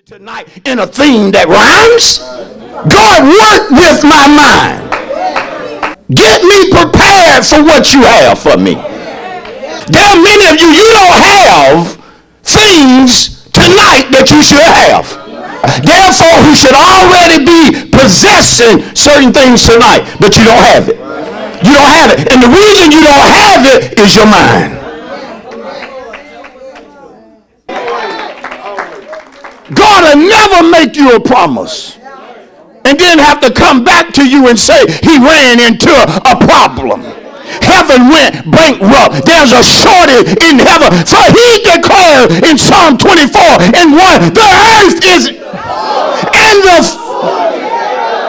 Tonight in a theme that rhymes. God, work with my mind. Get me prepared for what you have for me. There are many of you, you don't have things tonight that you should have. Therefore, we should already be possessing certain things tonight, but you don't have it. You don't have it. And the reason you don't have it is your mind. God will never make you a promise and then have to come back to you and say he ran into a problem. Heaven went bankrupt. There's a shortage in heaven. For he declared in Psalm 24 and 1, the earth is and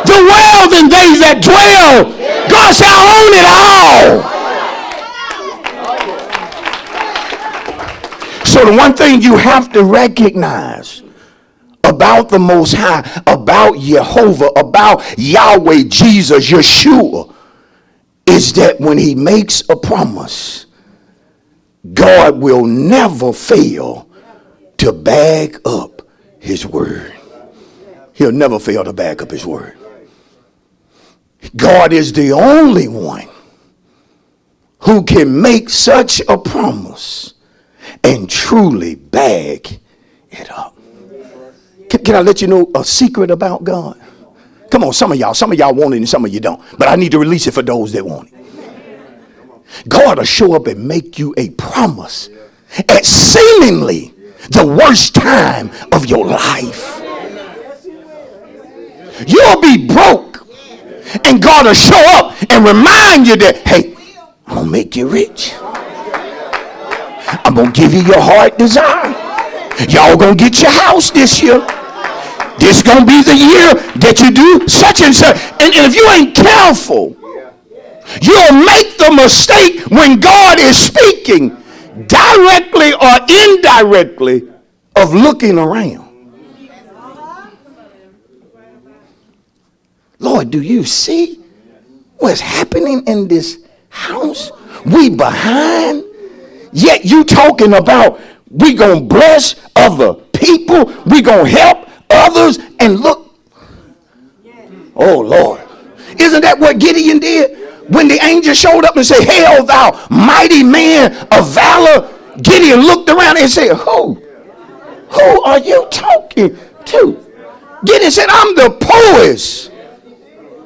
the world and they that dwell. God shall own it all. So the one thing you have to recognize about the Most High, about Jehovah, about Yahweh, Jesus, Yeshua, is that when he makes a promise, God will never fail to back up his word. He'll never fail to back up his word. God is the only one who can make such a promise and truly back it up. Can I let you know a secret about God? Come on, some of y'all want it and some of you don't. But I need to release it for those that want it. God will show up and make you a promise at seemingly the worst time of your life. You'll be broke and God will show up and remind you that, hey, I'm going to make you rich. I'm going to give you your heart desire. Y'all going to get your house this year. This gonna be the year that you do such and such. And if you ain't careful, you'll make the mistake when God is speaking directly or indirectly of looking around. Lord, do you see what's happening in this house? We behind, yet you talking about we gonna bless other people, we gonna help others, and look, oh Lord, isn't that what Gideon did when the angel showed up and said, hail thou mighty man of valor? Gideon looked around and said, who are you talking to? Gideon said, I'm the poorest.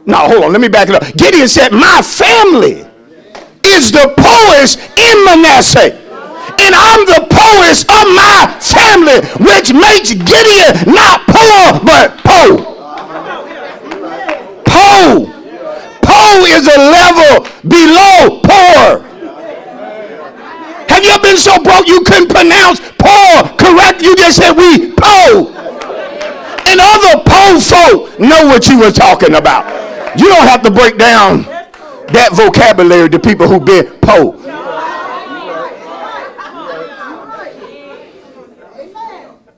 No, hold on, let me back it up. Gideon said, my family is the poorest in Manasseh, and I'm the poorest of my family, which makes Gideon not poor, but po. Po is a level below poor. Have you ever been so broke you couldn't pronounce poor correct? You just said we po. And other po folk know what you were talking about. You don't have to break down that vocabulary to people who been po.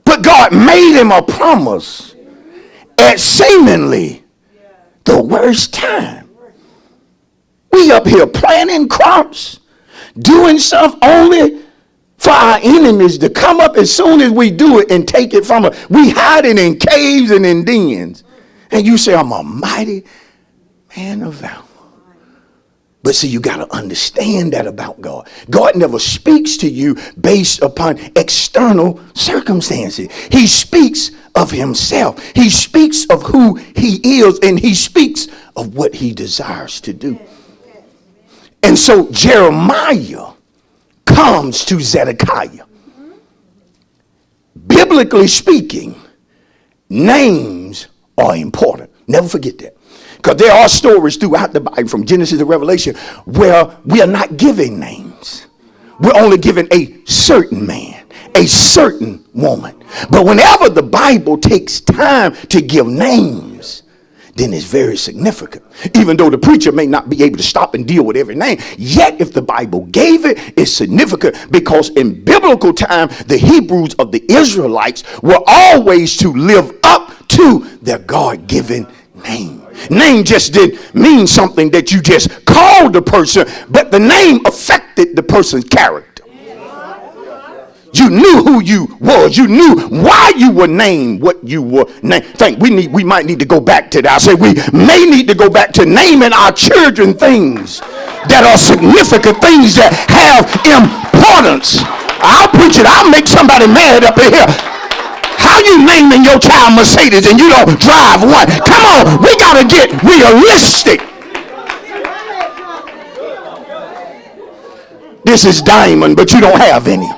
But God made him a promise at seemingly the worst time. We up here planting crops, doing stuff only for our enemies to come up as soon as we do it and take it from us. We hiding in caves and in dens. And you say, I'm a mighty man of valor. But see, you got to understand that about God. God never speaks to you based upon external circumstances. He speaks of himself. He speaks of who he is, and he speaks of what he desires to do. And so Jeremiah comes to Zedekiah. Biblically speaking, names are important. Never forget that. Because there are stories throughout the Bible, from Genesis to Revelation, where we are not giving names. We're only giving a certain man, a certain woman. But whenever the Bible takes time to give names, then it's very significant. Even though the preacher may not be able to stop and deal with every name, yet if the Bible gave it, it's significant, because in biblical time, the Hebrews of the Israelites were always to live up to their God-given name. Name just didn't mean something that you just called the person, but the name affected the person's character. You knew who you was. You knew why you were named what you were named. We might need to go back to that. I said we may need to go back to naming our children things that are significant, things that have importance. I'll preach it. I'll make somebody mad up in here. How you naming your child Mercedes and you don't drive one? Come on, we got to get realistic. This is diamond, but you don't have any.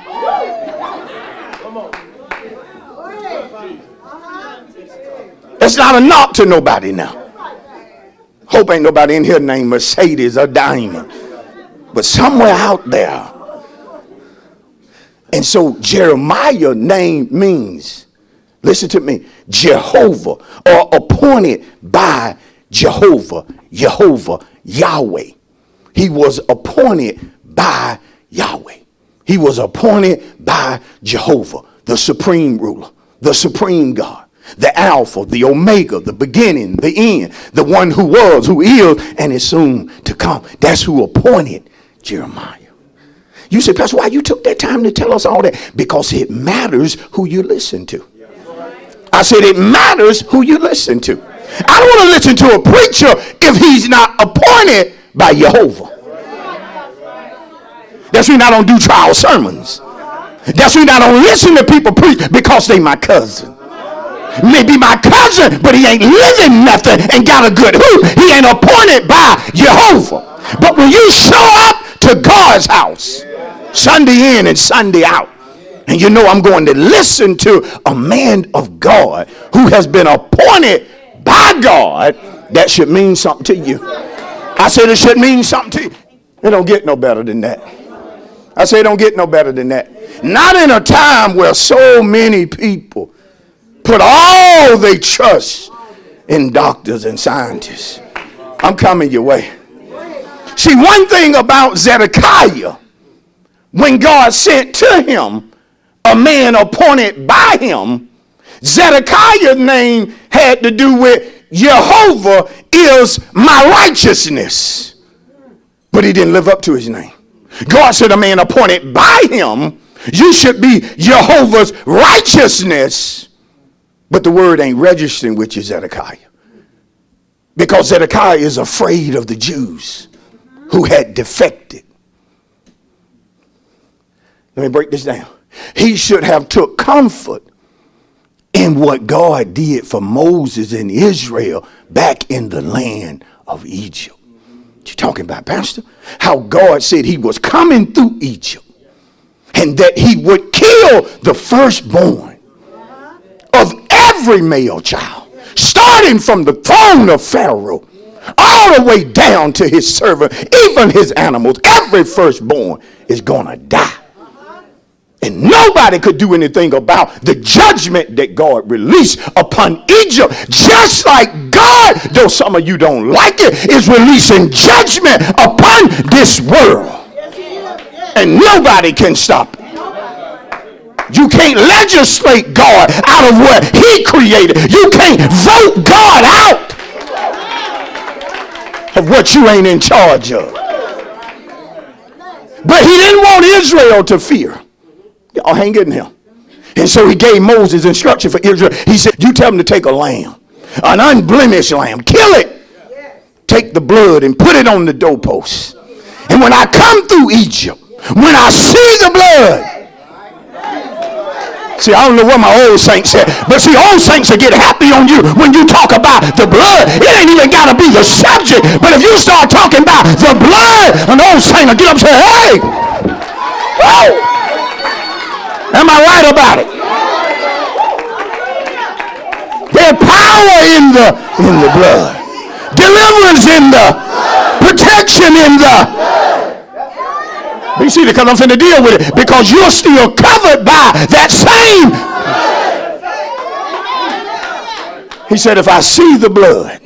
It's not a knock to nobody now. Hope ain't nobody in here named Mercedes or Diamond. But somewhere out there. And so Jeremiah name means, listen to me, Jehovah, or appointed by Jehovah, Yahweh. He was appointed by Yahweh. He was appointed by Jehovah, the supreme ruler, the supreme God. The Alpha, the Omega, the beginning, the end, the one who was, who is, and is soon to come. That's who appointed Jeremiah. You say, Pastor, why you took that time to tell us all that? Because it matters who you listen to. I said it matters who you listen to. I don't want to listen to a preacher if he's not appointed by Jehovah. That's when I don't do trial sermons. That's when I don't listen to people preach because they my cousin. Maybe my cousin, but he ain't living nothing and got a good hoop. He ain't appointed by Jehovah. But when you show up to God's house, Sunday in and Sunday out, and you know I'm going to listen to a man of God who has been appointed by God, that should mean something to you. I said it should mean something to you. It don't get no better than that. I say it don't get no better than that. Not in a time where so many people put all they trust in doctors and scientists. I'm coming your way. See, one thing about Zedekiah, when God sent to him a man appointed by him, Zedekiah's name had to do with Jehovah is my righteousness. But he didn't live up to his name. God said a man appointed by him, you should be Jehovah's righteousness. But the word ain't registering with you, Zedekiah. Because Zedekiah is afraid of the Jews who had defected. Let me break this down. He should have took comfort in what God did for Moses and Israel back in the land of Egypt. What you talking about, Pastor? How God said he was coming through Egypt and that he would kill the firstborn of every male child, starting from the throne of Pharaoh all the way down to his servant, even his animals. Every firstborn is gonna die. And nobody could do anything about the judgment that God released upon Egypt. Just like God, though some of you don't like it, is releasing judgment upon this world. And nobody can stop it. You can't legislate God out of what he created. You can't vote God out of what you ain't in charge of. But he didn't want Israel to fear. Y'all ain't getting him. And so he gave Moses instruction for Israel. He said, you tell them to take a lamb, an unblemished lamb, kill it, take the blood and put it on the doorpost. And when I come through Egypt, when I see the blood, see, I don't know what my old saints said, but see, old saints will get happy on you when you talk about the blood. It ain't even got to be the subject, but if you start talking about the blood, an old saint will get up and say, hey, whoa, am I right about it? There's power in the blood, deliverance in the, protection in the. You see, because I'm finna deal with it, because you're still covered by that same. He said, if I see the blood,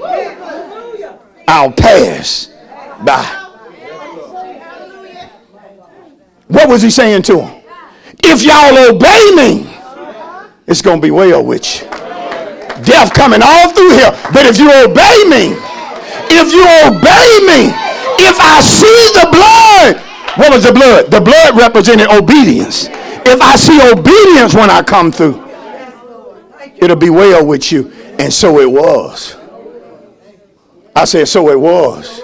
I'll pass by. What was he saying to him? If y'all obey me, it's gonna be well with you. Death coming all through here, but if you obey me, if I see the blood. What was the blood? The blood represented obedience. If I see obedience when I come through, it'll be well with you. And so it was. I said, so it was.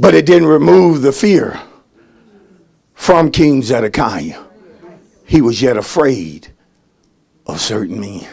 But it didn't remove the fear from King Zedekiah. He was yet afraid of certain men.